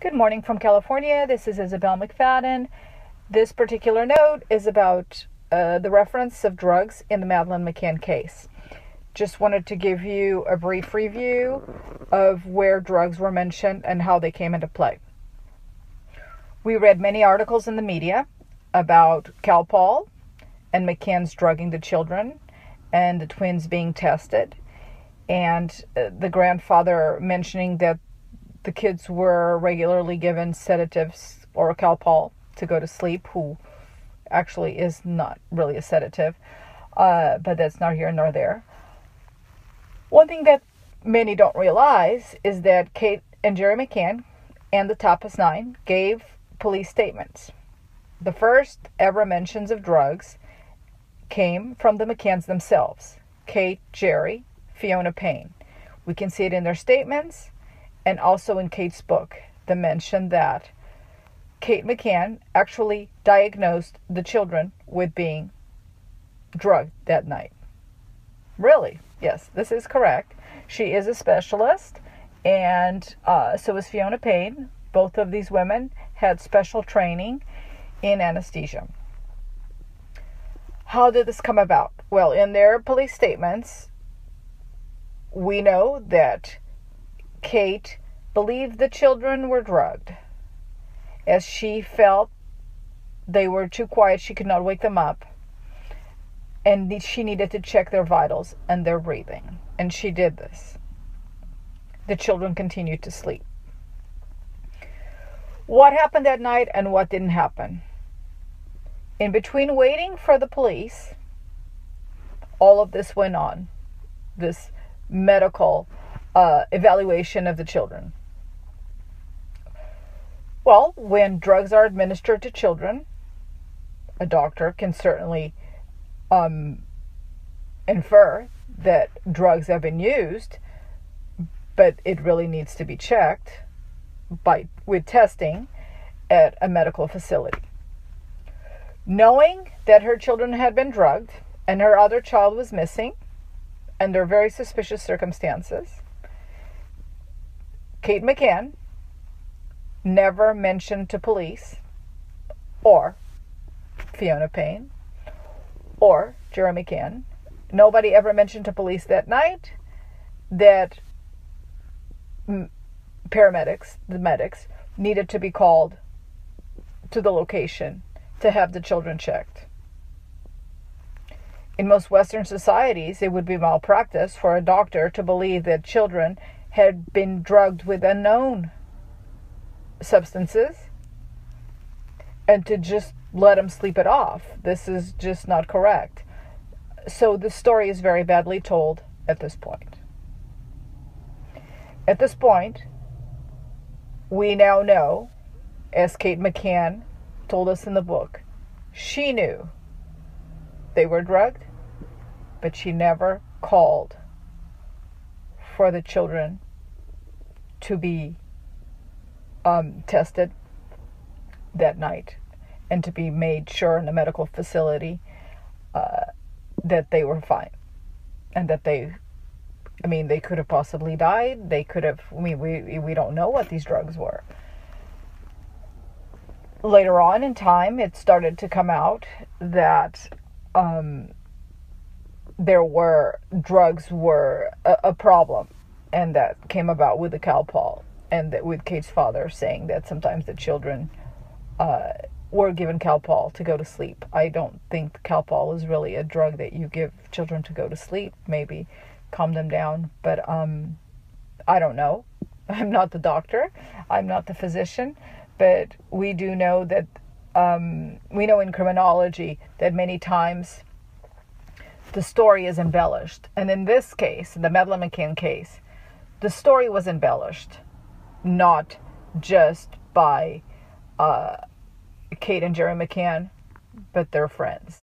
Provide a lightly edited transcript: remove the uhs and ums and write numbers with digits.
Good morning from California. This is Isabel McFadden. This particular note is about the reference of drugs in the Madeleine McCann case. Just wanted to give you a brief review of where drugs were mentioned and how they came into play. We read many articles in the media about Cal-Pol and McCann's drugging the children and the twins being tested, and the grandfather mentioning that the kids were regularly given sedatives or Cal-Pol to go to sleep, who actually is not really a sedative, but that's not here nor there. One thing that many don't realize is that Kate and Jerry McCann and the Tapas 9 gave police statements. The first ever mentions of drugs came from the McCanns themselves. Kate, Jerry, Fiona Payne. We can see it in their statements and also in Kate's book, the mention that Kate McCann actually diagnosed the children with being drugged that night. Really? Yes, this is correct. She is a specialist, and so is Fiona Payne. Both of these women had special training in anesthesia. How did this come about? Well, in their police statements, we know that Kate believed the children were drugged, as she felt they were too quiet, she could not wake them up, and she needed to check their vitals and their breathing, and she did this. The children continued to sleep. What happened that night and what didn't happen? In between waiting for the police, all of this went on, this medical evaluation of the children. Well, when drugs are administered to children, a doctor can certainly infer that drugs have been used, but it really needs to be checked with testing at a medical facility. Knowing that her children had been drugged and her other child was missing under very suspicious circumstances, Kate McCann never mentioned to police or Fiona Payne or Jerry McCann. Nobody ever mentioned to police that night that paramedics, the medics, needed to be called to the location to have the children checked. In most Western societies, it would be malpractice for a doctor to believe that children had been drugged with unknown substances and to just let them sleep it off. This is just not correct. So the story is very badly told at this point. At this point, we now know, as Kate McCann told us in the book, she knew they were drugged, but she never called for the children to be tested that night and to be made sure in the medical facility that they were fine and that they could have possibly died. They could have, we don't know what these drugs were. Later on in time, it started to come out that drugs were a problem, and that came about with the Cal-Pol, and that with Kate's father saying that sometimes the children were given Cal-Pol to go to sleep. I don't think Cal-Pol is really a drug that you give children to go to sleep, maybe calm them down, but I don't know. I'm not the doctor, I'm not the physician, but we do know that we know in criminology that many times the story is embellished. And in this case, the Madeleine McCann case, the story was embellished, not just by Kate and Jerry McCann, but their friends.